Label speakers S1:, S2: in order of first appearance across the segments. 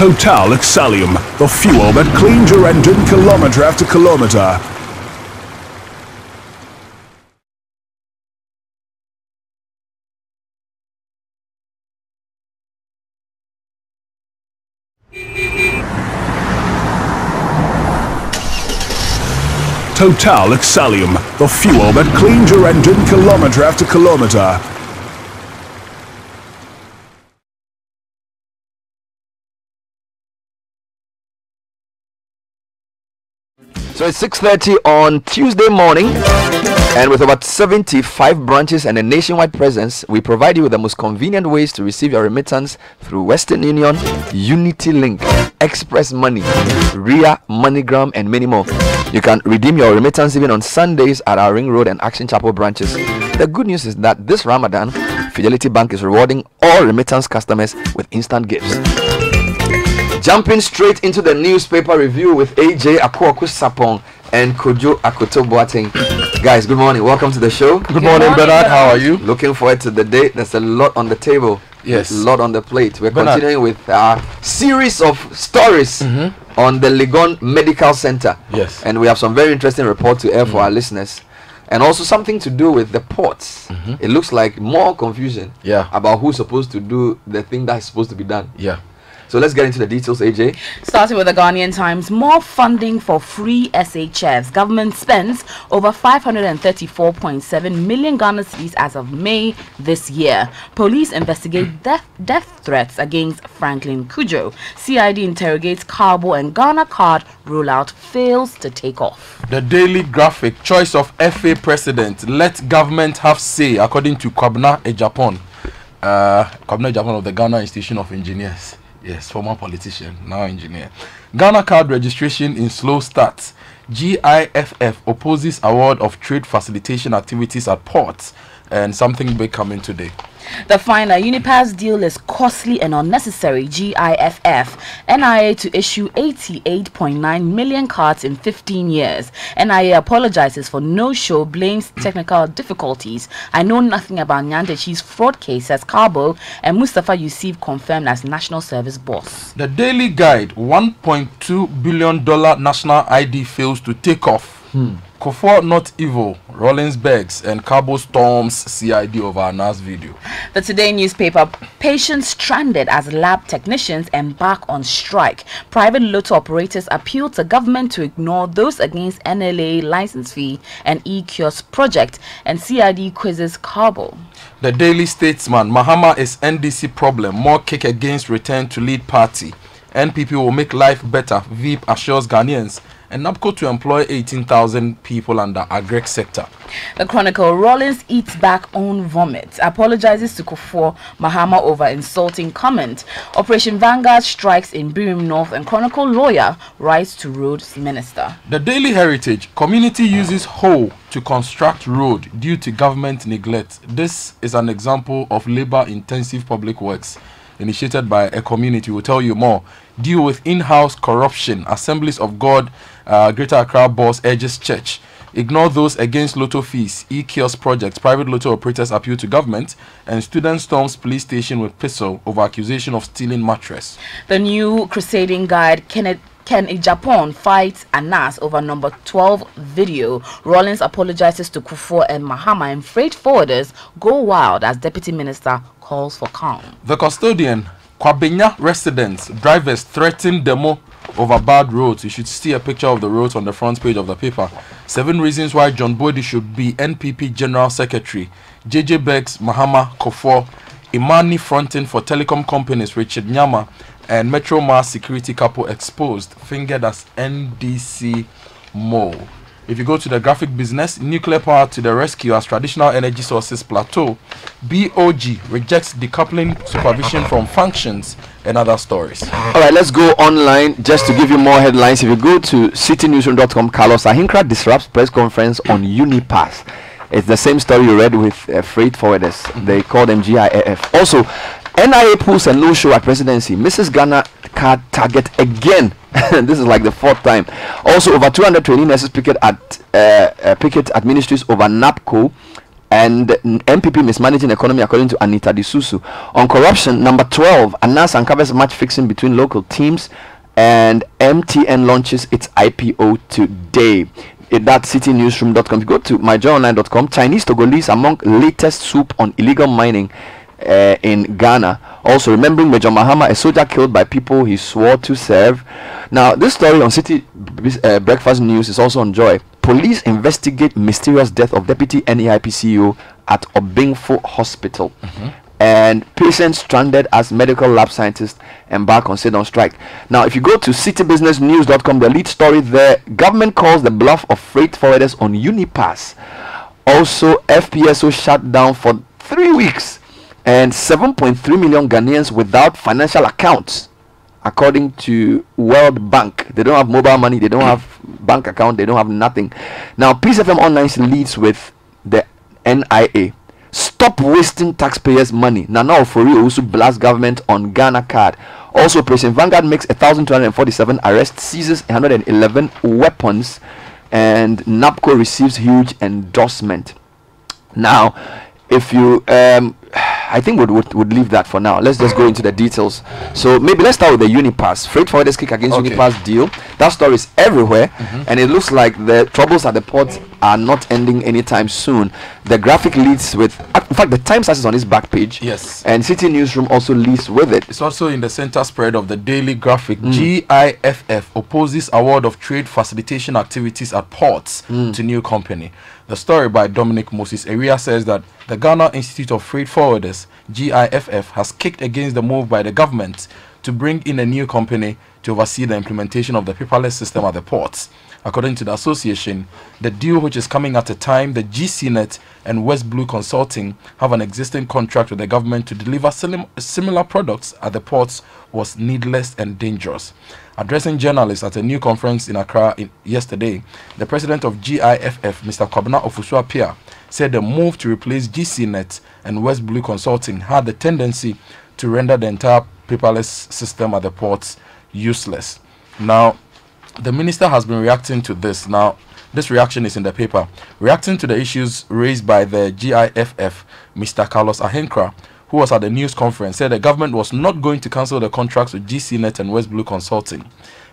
S1: Total Excellium, the fuel that cleans your engine kilometer after kilometer. Total Excellium, the fuel that cleans your engine kilometer after kilometer.
S2: So it's 6:30 on Tuesday morning, and with about 75 branches and a nationwide presence, we provide you with the most convenient ways to receive your remittance through Western Union, Unity Link, Express Money, RIA, MoneyGram, and many more. You can redeem your remittance even on Sundays at our Ring Road and Action Chapel branches. The good news is that this Ramadan, Fidelity Bank is rewarding all remittance customers with instant gifts. Jumping straight into the newspaper review with AJ Akwoku Sapong and Kojo Akoto Boateng. Guys, good morning. Welcome to the show.
S3: Good morning, Bernard. How are you?
S2: Looking forward to the day. There's a lot on the table.
S3: Yes.
S2: A lot on the plate. We're
S3: Bernard,
S2: continuing with our series of stories on the Legon Medical Center.
S3: Yes.
S2: And we have some very interesting reports to air for our listeners. And also something to do with the ports. It looks like more confusion about who's supposed to do the thing that's supposed to be done.
S3: Yeah.
S2: So let's get into the details, AJ.
S4: Starting with the Ghanaian Times, more funding for free SHFs. Government spends over 534.7 million Ghana cedis as of May this year. Police investigate death threats against Franklin Kujo. CID interrogates Carbo, and Ghana card rollout fails to take off.
S3: The Daily Graphic, choice of FA president. Let government have say, according to Kwabena Ejapon. Kwabena Ejapon of the Ghana Institution of Engineers. Yes, former politician, now engineer. Ghana card registration in slow start. GIFF opposes award of trade facilitation activities at ports, and something big coming today.
S4: The final Unipass deal is costly and unnecessary. GIFF. NIA to issue 88.9 million cards in 15 years. NIA apologizes for no-show, blames technical difficulties. I know nothing about Nyandechi's fraud case, says Carbo, and Mustafa Yusuf confirmed as National Service Boss.
S3: The Daily Guide, $1.2 billion national ID fails to take off. Kofor not evil, Rollins begs, and Cabo storms CID over a NAS video.
S4: The Today newspaper, patients stranded as lab technicians embark on strike. Private lotto operators appeal to government to ignore those against NLA license fee and e-kiosk project, and CID quizzes Cabo.
S3: The Daily Statesman, Mahama is NDC problem, more kick against return to lead party. NPP will make life better, VIP assures Ghanaians. And NAPCO to employ 18,000 people under agri sector.
S4: The Chronicle, Rollins eats back own vomit, apologizes to Kufuor Mahama over insulting comment. Operation Vanguard strikes in Birim North, and Chronicle lawyer writes to roads minister.
S3: The Daily Heritage, community uses hole to construct road due to government neglect. This is an example of labor-intensive public works initiated by a community. We'll tell you more. Deal with in-house corruption. Assemblies of God, Greater Accra boss urges church. Ignore those against lotto fees. E-kiosk projects. Private lotto operators appeal to government. And student storms police station with pistol over accusation of stealing mattress.
S4: The New Crusading Guide, Ken Ejapon fights Anas over number 12 video. Rollins apologizes to Kufuor and Mahama, and freight forwarders go wild as Deputy Minister calls for calm.
S3: The Custodian, Kwabena residents, drivers threaten demo over bad roads. You should see a picture of the roads on the front page of the paper. 7 reasons why John Bodi should be NPP General Secretary. JJ begs Mahama, Kufuor. Imani fronting for telecom companies, Richard Nyama, and Metro Mass security couple exposed, fingered as NDC mole. If you go to the graphic business, nuclear power to the rescue as traditional energy sources plateau. BOG rejects decoupling supervision from functions, and other stories.
S2: All right, let's go online just to give you more headlines. If you go to citynewsroom.com, Carlos Ahinkra disrupts press conference on Unipass. It's the same story you read with freight forwarders. They call them GIAF. Also, NIA pulls a no-show at presidency. Mrs. Ghana card target again. This is like the 4th time. Also, over 200 training nurses picket at ministries over NAPCO. and MPP mismanaging economy, according to Anita Disusu. On corruption, number 12, Anas uncovers match fixing between local teams, and MTN launches its IPO today. That's citynewsroom.com. If you go to myjoyonline.com, Chinese Togolese among latest soup on illegal mining in Ghana. Also, remembering Major Mahama, a soldier killed by people he swore to serve. Now, this story on Citi Breakfast News is also on Joy. Police investigate mysterious death of Deputy NEIP CEO at Obingfo Hospital. And patients stranded as medical lab scientists embark on sit-on strike. Now, if you go to citybusinessnews.com, the lead story there, government calls the bluff of freight forwarders on Unipass. Also, FPSO shut down for 3 weeks, and 7.3 million Ghanaians without financial accounts, according to World Bank. They don't have mobile money, they don't have bank account, they don't have nothing. Now, Peace FM Online leads with the NIA. Stop wasting taxpayers' money. Nana Ofori also blast government on Ghana card. Also, President Vanguard makes 1,247 arrests, seizes 111 weapons, and NAPCO receives huge endorsement. Now, if you I think would leave that for now. Let's just go into the details. So maybe let's start with the Unipass. Freight forwarders kick against Unipass deal. That story is everywhere, and it looks like the troubles at the port are not ending anytime soon. The graphic leads with, in fact, the Times is on its back page.
S3: Yes.
S2: And City Newsroom also leads with it.
S3: It's also in the center spread of the daily graphic. GIFF opposes award of trade facilitation activities at ports to new company. The story by Dominic Moses Area says that the Ghana Institute of Freight Forwarders, GIFF, has kicked against the move by the government to bring in a new company to oversee the implementation of the paperless system at the ports. According to the association, the deal, which is coming at a time the GCNet and West Blue Consulting have an existing contract with the government to deliver similar products at the ports, was needless and dangerous. Addressing journalists at a new conference in Accra yesterday, the president of GIFF, Mr. Kwabena Ofusu-Appiah, said the move to replace GCNet and West Blue Consulting had the tendency to render the entire paperless system at the ports useless. Now, the minister has been reacting to this. Now, this reaction is in the paper. Reacting to the issues raised by the GIFF, Mr. Carlos Ahenkra, who was at the news conference, said the government was not going to cancel the contracts with GCNet and West Blue Consulting.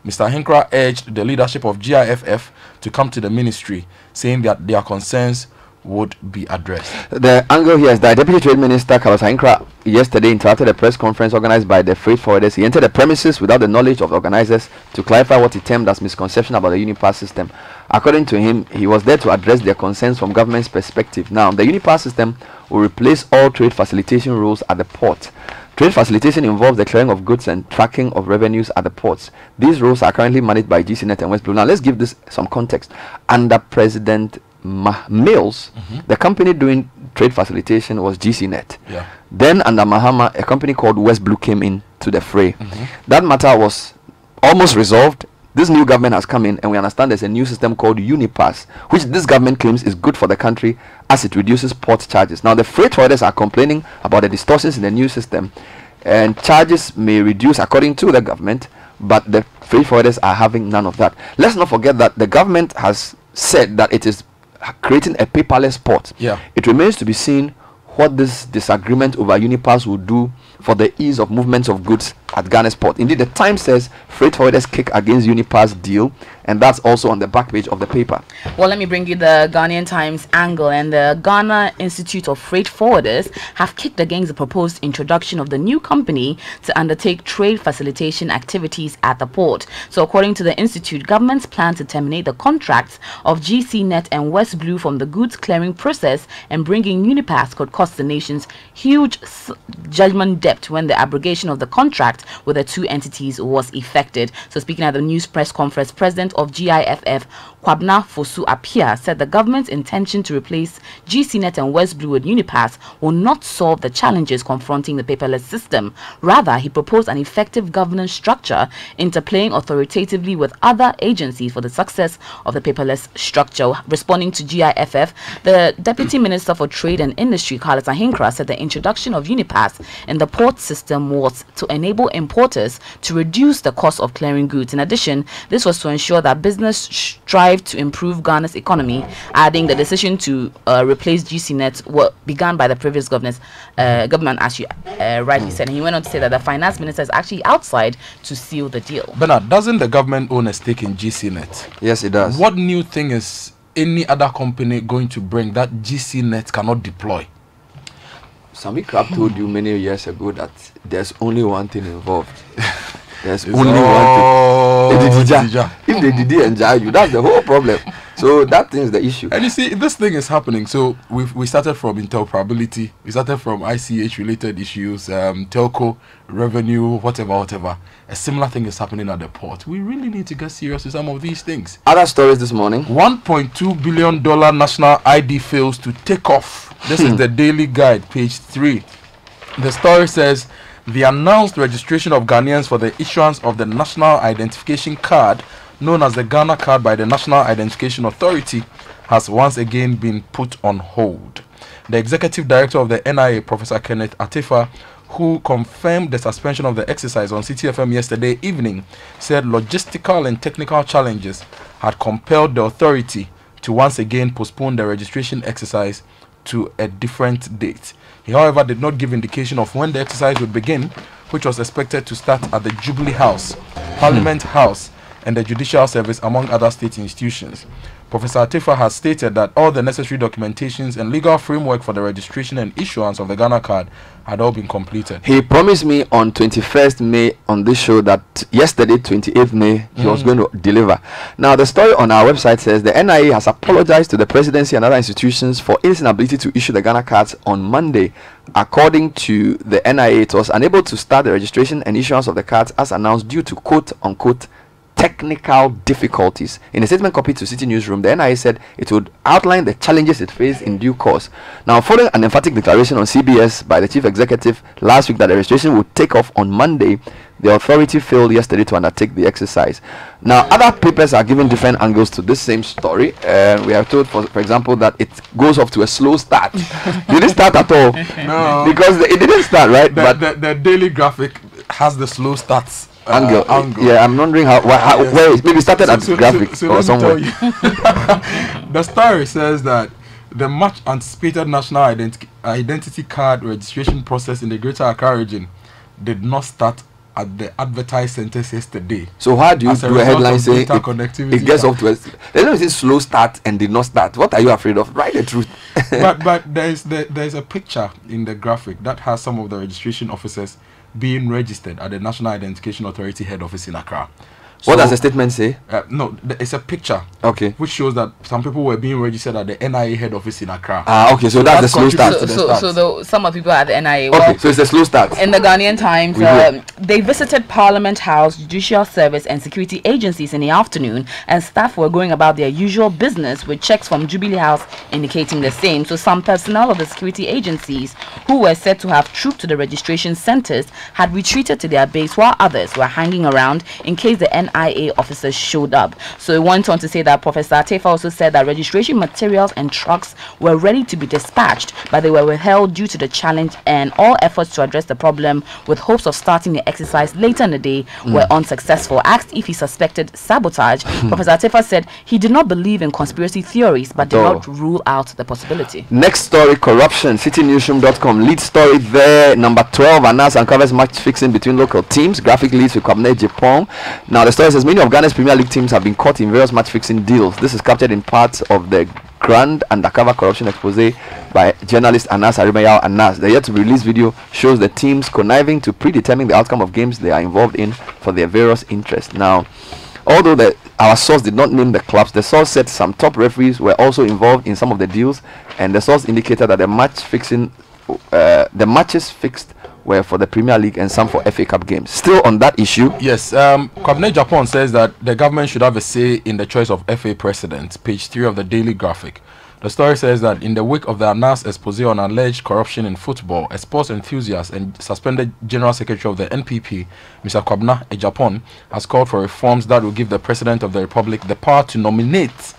S3: Mr. Ahenkra urged the leadership of GIFF to come to the ministry, saying that their concerns would be addressed. The
S2: angle here is that Deputy Trade Minister Carlos Ahenkra yesterday interrupted a press conference organized by the freight forwarders. He entered the premises without the knowledge of the organizers to clarify what he termed as misconception about the Unipass system. According to him, he was there to address their concerns from government's perspective. Now, the Unipass system will replace all trade facilitation rules at the port. Trade facilitation involves the clearing of goods and tracking of revenues at the ports. These rules are currently managed by GCNet and West Blue. Now, let's give this some context. Under President Mills, the company doing trade facilitation was GCNet. Then under Mahama, a company called West Blue came in to the fray. That matter was almost resolved. This new government has come in, and we understand there's a new system called Unipass, which this government claims is good for the country as it reduces port charges. Now, the freight forwarders are complaining about the distortions in the new system, and charges may reduce according to the government, but the freight forwarders are having none of that. Let's not forget that the government has said that it is creating a paperless port. It remains to be seen what this disagreement over Unipass will do for the ease of movements of goods at Ghana's port. Indeed, the Times says freight forwarders kick against Unipass deal, and that's also on the back page of the paper.
S4: Well, let me bring you the Ghanaian Times angle. And the Ghana Institute of Freight Forwarders have kicked against the proposed introduction of the new company to undertake trade facilitation activities at the port. So according to the institute, government's plan to terminate the contracts of GCNet and West Blue from the goods clearing process and bringing Unipass could cost the nation's huge judgment debt when the abrogation of the contract with the two entities was effected. So speaking at the news press conference, President of GIFF, Kwabena Ofusu-Appiah, said the government's intention to replace GCNet and West Blue with Unipass will not solve the challenges confronting the paperless system. Rather, he proposed an effective governance structure interplaying authoritatively with other agencies for the success of the paperless structure. Responding to GIFF, the Deputy Minister for Trade and Industry, Carlos Ahenkra, said the introduction of Unipass in the port system was to enable importers to reduce the cost of clearing goods. In addition, this was to ensure that business strive to improve Ghana's economy, adding the decision to replace GCNet began by the previous government, as you rightly said. And he went on to say that the finance minister is actually outside to seal the deal.
S3: Bernard, doesn't the government own a stake in GCNet?
S2: Yes, it does.
S3: What new thing is any other company going to bring that GCNet cannot deploy?
S2: Sami Crab told you many years ago that there's only one thing involved. There's
S3: It's
S2: only
S3: all
S2: one thing.
S3: Didija.
S2: If they did enjoy you, that's the whole problem. So that thing is the issue.
S3: And you see, this thing is happening. So we started from interoperability, we started from ICH related issues, telco, revenue, whatever. A similar thing is happening at the port. We really need to get serious with some of these things.
S2: Other stories this morning.
S3: $1.2 billion national ID fails to take off. This is the Daily Guide, page 3. The story says, the announced registration of Ghanaians for the issuance of the National Identification Card, known as the Ghana Card by the National Identification Authority, has once again been put on hold. The executive director of the NIA, Professor Kenneth Atefa, who confirmed the suspension of the exercise on Citi FM yesterday evening, said logistical and technical challenges had compelled the authority to once again postpone the registration exercise to a different date. He, however, did not give indication of when the exercise would begin, which was expected to start at the Jubilee House, Parliament House, and the Judicial Service, among other state institutions. Professor Atefa has stated that all the necessary documentations and legal framework for the registration and issuance of the Ghana card had all been completed.
S2: He promised me on 21st May on this show that yesterday, 28th May, he was going to deliver. Now, the story on our website says the NIA has apologized to the presidency and other institutions for its inability to issue the Ghana cards on Monday. According to the NIA, it was unable to start the registration and issuance of the cards as announced due to quote-unquote technical difficulties. In a statement copied to City Newsroom, the NIA said it would outline the challenges it faced in due course. Now, following an emphatic declaration on CBS by the chief executive last week that the registration would take off on Monday, the authority failed yesterday to undertake the exercise. Now, other papers are giving different angles to this same story. We are told, for example, that it goes off to a slow start. Did it start at all?
S3: No.
S2: Because it didn't start, right?
S3: The Daily Graphic has the slow starts.
S2: Angle. Yeah, I'm wondering how
S3: Yes.
S2: where it maybe started at graphic
S3: so
S2: or
S3: let me
S2: somewhere.
S3: tell you. The story says that the much anticipated national identity card registration process in the Greater Accra region did not start at the advertised centers yesterday.
S2: So how do you do a headline saying it gets off to a there's no say slow start and did not start? What are you afraid of? Write the truth.
S3: but there's a picture in the graphic that has some of the registration officers being registered at the National Identification Authority head office in Accra.
S2: What does the statement say?
S3: No, it's a picture.
S2: Okay.
S3: Which shows that some people were being registered at the NIA head office in Accra.
S2: Okay, so that's the slow start.
S4: Some of the people at the NIA.
S2: Okay, so it's a slow start.
S4: In the Ghanaian Times, they visited Parliament House, Judicial Service, and security agencies in the afternoon, and staff were going about their usual business with checks from Jubilee House indicating the same. So some personnel of the security agencies who were said to have trooped to the registration centers had retreated to their base, while others were hanging around in case the NIA officers showed up. So he went on to say that Professor Atefa also said that registration materials and trucks were ready to be dispatched, but they were withheld due to the challenge, and all efforts to address the problem with hopes of starting the exercise later in the day were unsuccessful. Asked if he suspected sabotage, Professor Atefa said he did not believe in conspiracy theories but did not rule out the possibility.
S2: Next story, corruption. CityNewsroom.com lead story there. Number 12 announced and covers match fixing between local teams. Graphic leads with Kwabena Japan. Now the story says many of Ghana's Premier League teams have been caught in various match fixing deals. This is captured in parts of the grand undercover corruption expose by journalist Anas Arimayao Anas. The yet to release video shows the teams conniving to predetermine the outcome of games they are involved in for their various interests. Now, although our source did not name the clubs, the source said some top referees were also involved in some of the deals, and the source indicated that the matches fixed were for the Premier League and some for FA Cup games. Still on that issue.
S3: Yes, Kwabena Japan says that the government should have a say in the choice of FA president. Page 3 of the Daily Graphic. The story says that in the wake of the Anas expose on alleged corruption in football, a sports enthusiast and suspended General Secretary of the NPP, Mr. Kwabena Japan, has called for reforms that will give the President of the Republic the power to nominate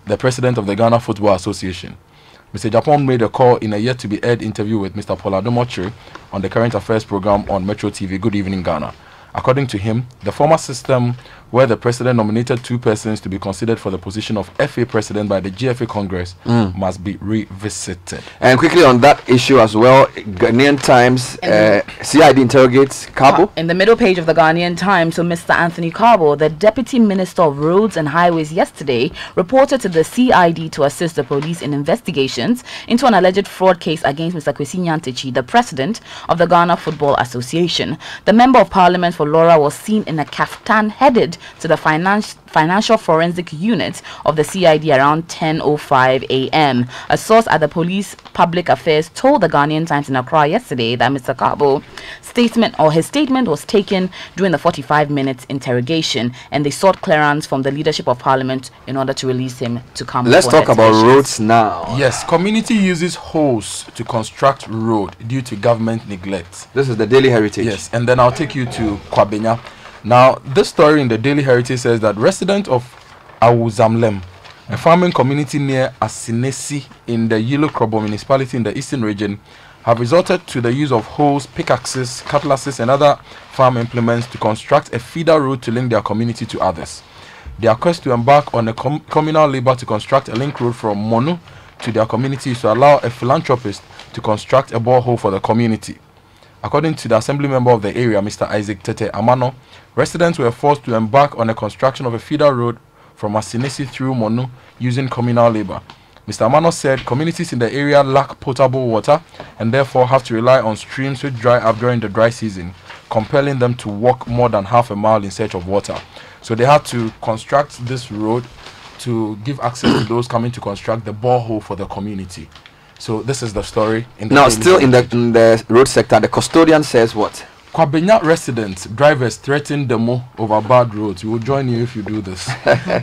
S3: the President of the Ghana Football Association. Mr. Japon made a call in a yet-to-be-aired interview with Mr. Paula Domotre on the current affairs program on Metro TV, Good Evening Ghana. According to him, the former system where the president nominated 2 persons to be considered for the position of FA president by the GFA Congress must be revisited.
S2: And quickly on that issue as well, Ghanaian Times, CID interrogates Cabo.
S4: In the middle page of the Ghanaian Times, so Mr. Anthony Cabo, the Deputy Minister of Roads and Highways yesterday, reported to the CID to assist the police in investigations into an alleged fraud case against Mr. Kwesi Nyantakyi, the president of the Ghana Football Association. The Member of Parliament for Laura was seen in a kaftan headed to the Financial Forensic Unit of the CID around 10:05 a.m. A source at the Police Public Affairs told the Ghanaian Times in Accra yesterday that Mr. Cabo his statement was taken during the 45 minutes interrogation, and they sought clearance from the leadership of Parliament in order to release him to come.
S2: Let's talk about roads now.
S3: Yes, community uses holes to construct road due to government neglect.
S2: This is the Daily Heritage.
S3: Yes, and then I'll take you to Kwabenya. Now, this story in the Daily Heritage says that residents of Awuzamlem, a farming community near Asinesi in the Yilo Krobo municipality in the eastern region, have resorted to the use of hoes, pickaxes, cutlasses, and other farm implements to construct a feeder road to link their community to others. They are quest to embark on a communal labor to construct a link road from Monu to their community to allow a philanthropist to construct a borehole for the community. According to the assembly member of the area, Mr. Isaac Tete Amano, residents were forced to embark on the construction of a feeder road from Asinesi through Monu using communal labor. Mr. Amano said communities in the area lack potable water and therefore have to rely on streams which dry up during the dry season, compelling them to walk more than half a mile in search of water. So they had to construct this road to give access to those coming to construct the borehole for the community. So this is the story.
S2: Now, still in the road sector, the custodian says what?
S3: Kwabenya residents, drivers threaten demo over bad roads. We will join you if you do this.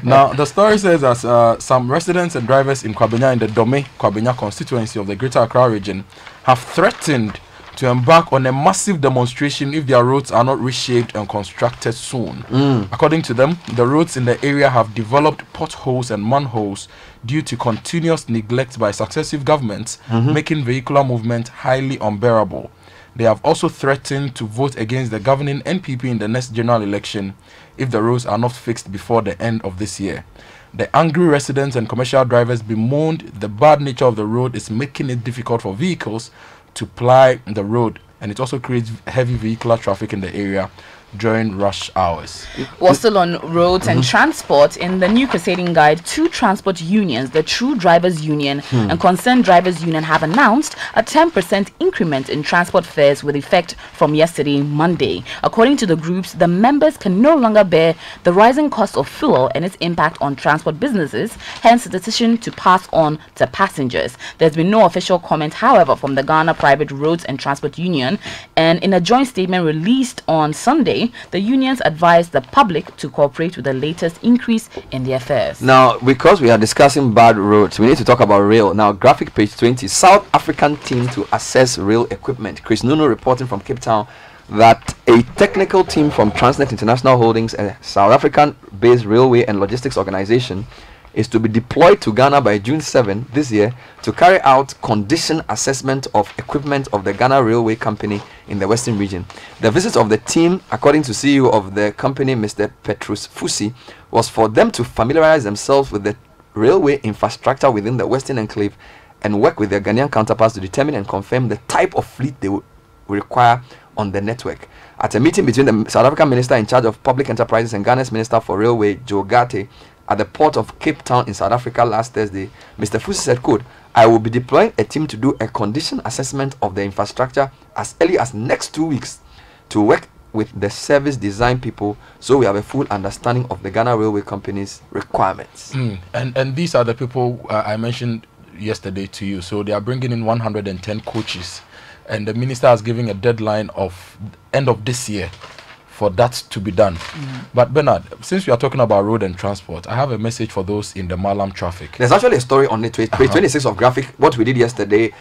S3: Now, the story says that some residents and drivers in Kwabenya in the Dome Kwabenya constituency of the Greater Accra region have threatened to embark on a massive demonstration if their roads are not reshaped and constructed soon. According to them, the roads in the area have developed potholes and manholes due to continuous neglect by successive governments, making vehicular movement highly unbearable. They have also threatened to vote against the governing NPP in the next general election if the roads are not fixed before the end of this year. The angry residents and commercial drivers bemoaned the bad nature of the road is making it difficult for vehicles to ply the road, and it also creates heavy vehicular traffic in the area during rush hours.
S4: Well, still on roads and transport, in the new Crusading Guide, 2 transport unions, the True Drivers Union and Concerned Drivers Union, have announced a 10% increment in transport fares with effect from yesterday, Monday. According to the groups, the members can no longer bear the rising cost of fuel and its impact on transport businesses, hence the decision to pass on to passengers. There's been no official comment, however, from the Ghana Private Roads and Transport Union, and in a joint statement released on Sunday, the unions advised the public to cooperate with the latest increase in their fares.
S2: Now, because we are discussing bad roads, we need to talk about rail. Now, graphic page 20, South African team to assess rail equipment. Chris Nuno reporting from Cape Town that a technical team from Transnet International Holdings, a South African-based railway and logistics organization, is to be deployed to Ghana by June 7 this year to carry out condition assessment of equipment of the Ghana Railway Company in the Western region. The visit of the team, according to CEO of the company, Mr. Petrus Fusi, was for them to familiarize themselves with the railway infrastructure within the Western Enclave and work with their Ghanaian counterparts to determine and confirm the type of fleet they will require on the network. At a meeting between the South African Minister in charge of Public Enterprises and Ghana's Minister for Railway, Joe Gate, at the port of Cape Town in South Africa last Thursday, Mr. Fusi said, quote, "I will be deploying a team to do a condition assessment of the infrastructure as early as next 2 weeks to work with the service design people so we have a full understanding of the Ghana Railway Company's requirements."
S3: And these are the people I mentioned yesterday to you. So they are bringing in 110 coaches, and the minister has given a deadline of end of this year for that to be done. But Bernard, since we are talking about road and transport, I have a message for those in the Malam traffic.
S2: There's actually a story on it, page 26 of graphic, what we did yesterday.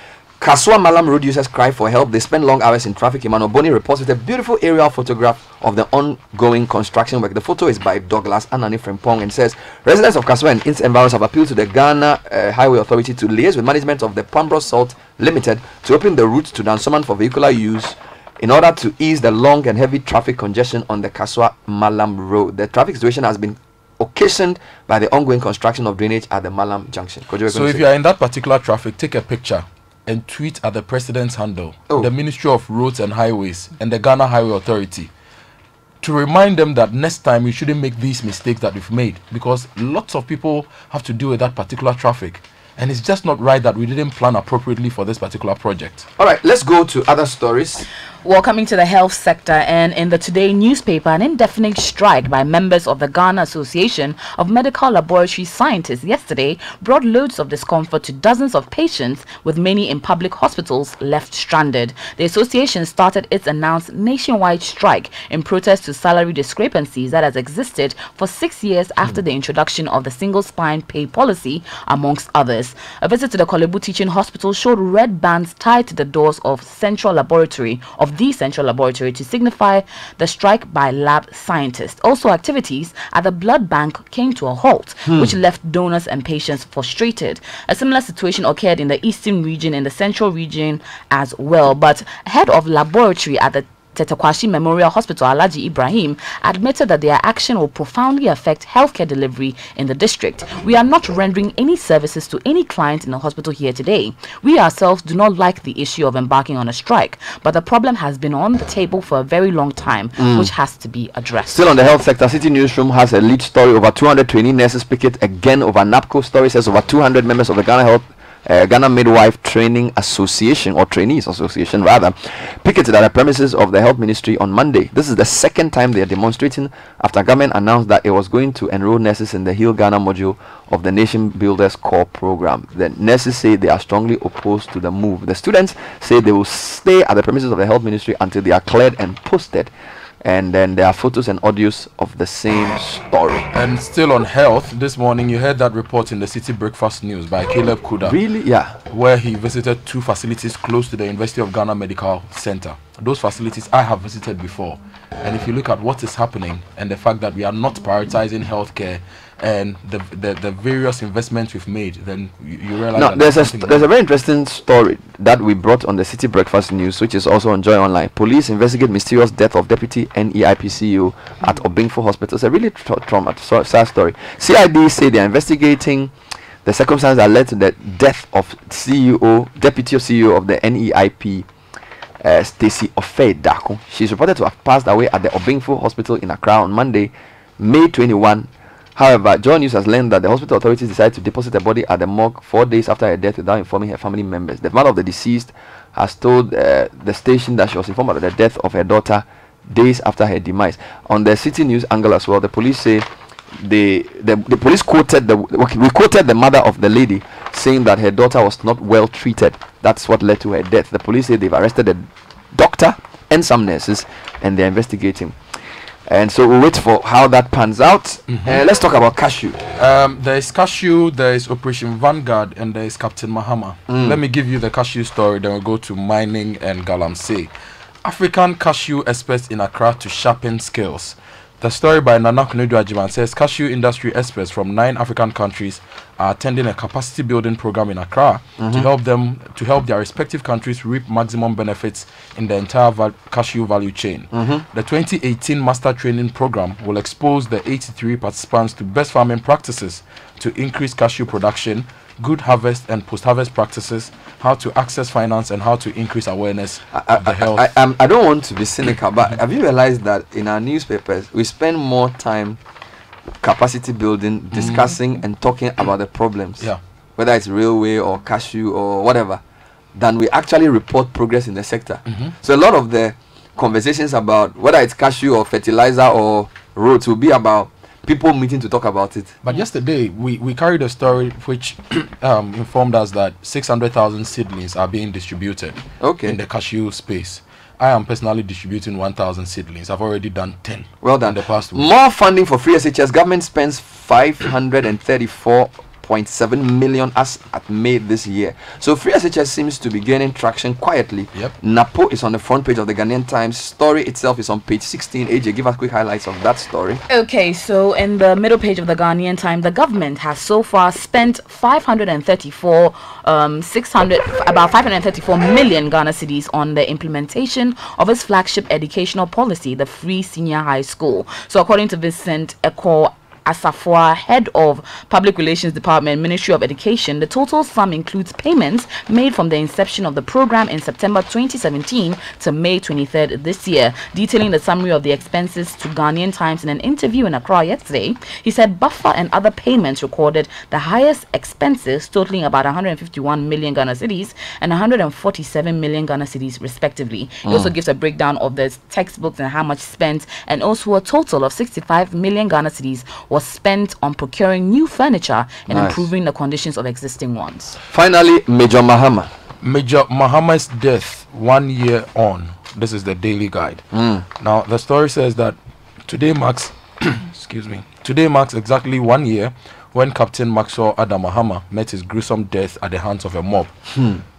S2: Kaswa Malam road users cry for help. They spend long hours in traffic. Emmanuel Boni reports with a beautiful aerial photograph of the ongoing construction work. The photo is by Douglas Anani Frimpong and says residents of Kaswa and its environs have appealed to the Ghana Highway Authority to liaise with management of the Pambro Salt Limited to open the route to Dansoman for vehicular use in order to ease the long and heavy traffic congestion on the Kaswa Malam road. The traffic situation has been occasioned by the ongoing construction of drainage at the Malam junction.
S3: So if you are in that particular traffic, take a picture and tweet at the president's handle, the Ministry of Roads and Highways and the Ghana Highway Authority, to remind them that next time we shouldn't make these mistakes that we've made, because lots of people have to deal with that particular traffic, and it's just not right that we didn't plan appropriately for this particular project.
S2: All right, let's go to other stories.
S4: Well, coming to the health sector, and in the Today newspaper, an indefinite strike by members of the Ghana Association of Medical Laboratory Scientists yesterday brought loads of discomfort to dozens of patients, with many in public hospitals left stranded. The association started its announced nationwide strike in protest to salary discrepancies that has existed for 6 years after the introduction of the single spine pay policy, amongst others. A visit to the Kolebu Teaching Hospital showed red bands tied to the doors of the central laboratory to signify the strike by lab scientists. Also, activities at the blood bank came to a halt, which left donors and patients frustrated. A similar situation occurred in the eastern region and the central region as well. But head of laboratory at the Tetekwashi Memorial Hospital, Alhaji Ibrahim, admitted that their action will profoundly affect healthcare delivery in the district. We are not rendering any services to any client in the hospital here today. We ourselves do not like the issue of embarking on a strike, but the problem has been on the table for a very long time, which has to be addressed.
S2: Still on the health sector, City Newsroom has a lead story. Over 200 trainee nurses picket again over NAPCO. Story says over 200 members of the Ghana Midwife Training Association, or Trainees Association rather, picketed at the premises of the Health Ministry on Monday. This is the second time they are demonstrating after government announced that it was going to enroll nurses in the Heal Ghana module of the Nation Builders Core program. The nurses say they are strongly opposed to the move. The students say they will stay at the premises of the Health Ministry until they are cleared and posted. And then there are photos and audios of the same story.
S3: And still on health, this morning you heard that report in the Citi Breakfast News by Caleb Kuda.
S2: Really? Yeah.
S3: Where he visited 2 facilities close to the University of Ghana Medical Center. Those facilities I have visited before. And if you look at what is happening and the fact that we are not prioritizing healthcare and the various investments we've made, then you realize
S2: now there's a very interesting story that we brought on the Citi Breakfast News, which is also on Joy Online. Police investigate mysterious death of deputy NEIP CEO at Obingfo Hospital. It's a really sad story. CID say they are investigating the circumstances that led to the death of deputy CEO of the NEIP, Stacey Ofei Dako. She's reported to have passed away at the Obingfo Hospital in Accra on Monday, May 21. However, Joy News has learned that the hospital authorities decided to deposit the body at the morgue 4 days after her death without informing her family members. The mother of the deceased has told the station that she was informed about the death of her daughter days after her demise. On the City News angle as well, the police say the police quoted the mother of the lady saying that her daughter was not well treated. That's what led to her death. The police say they've arrested the doctor and some nurses and they're investigating. And so we'll wait for how that pans out. Let's talk about Cashew.
S3: There is Cashew, there is Operation Vanguard, and there is Captain Mahama. Let me give you the Cashew story, then we'll go to mining and Galamsey. African cashew experts in Accra to sharpen skills. The story by Nana Kunedu Ajiman says cashew industry experts from 9 African countries are attending a capacity building program in Accra to help their respective countries reap maximum benefits in the entire cashew value chain. The 2018 master training program will expose the 83 participants to best farming practices to increase cashew production, good harvest and post-harvest practices, how to access finance, and how to increase awareness of the health.
S2: I don't want to be cynical, but have you realized that in our newspapers we spend more time capacity building, discussing and talking about the problems, whether it's railway or cashew or whatever, than we actually report progress in the sector. So a lot of the conversations about whether it's cashew or fertilizer or roads will be about people meeting to talk about it.
S3: But yesterday we carried a story which informed us that 600,000 seedlings are being distributed in the cashew space. I am personally distributing 1,000 seedlings. I've already done 10. Well done. In the past week.
S2: More funding for free SHS. Government spends 534 1.7 million as at May this year. So free SHS seems to be gaining traction quietly.
S3: Yep.
S2: Napo is on the front page of the Ghanaian Times. Story itself is on page 16. AJ, give us quick highlights of that story.
S4: Okay, so in the middle page of the Ghanaian Times, the government has so far spent about 534 million Ghana cedis on the implementation of its flagship educational policy, the Free Senior High School. So according to Vincent Eko Asafwa, head of Public Relations Department, Ministry of Education, the total sum includes payments made from the inception of the program in September 2017 to May 23rd this year. Detailing the summary of the expenses to Ghanaian Times in an interview in Accra yesterday, he said buffer and other payments recorded the highest expenses, totaling about 151 million Ghana cedis and 147 million Ghana cedis respectively. He also gives a breakdown of the textbooks and how much spent, and also a total of 65 million Ghana cedis was spent on procuring new furniture and improving the conditions of existing ones.
S2: Finally, Major Mahama.
S3: Major Mahama's death 1 year on. This is the Daily Guide. Now, the story says that today marks, today marks exactly 1 year when Captain Maxwell Adam Mahama met his gruesome death at the hands of a mob.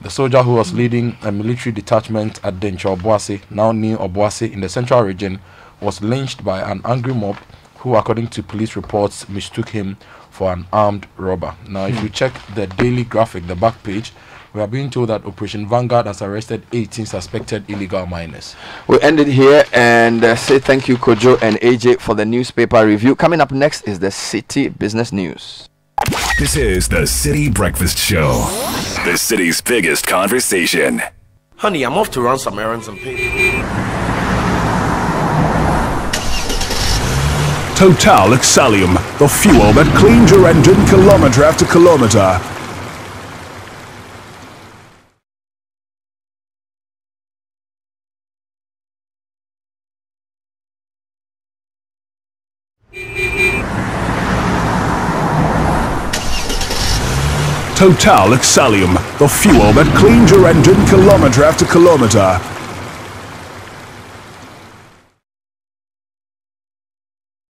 S3: The soldier who was leading a military detachment at Dencho Obuasi, now near Obuasi in the central region, was lynched by an angry mob who, according to police reports, mistook him for an armed robber. Now, if you check the Daily Graphic, the back page, we are being told that Operation Vanguard has arrested 18 suspected illegal miners.
S2: We'll end it here and say thank you, Kojo and AJ, for the newspaper review. Coming up next is the City Business News.
S1: This is the Citi Breakfast Show, the city's biggest conversation.
S5: Honey, I'm off to run some errands and pay.
S1: Total Exalium, the fuel that cleans your engine kilometre after kilometre. Total Exalium, the fuel that cleans your engine kilometre after kilometre.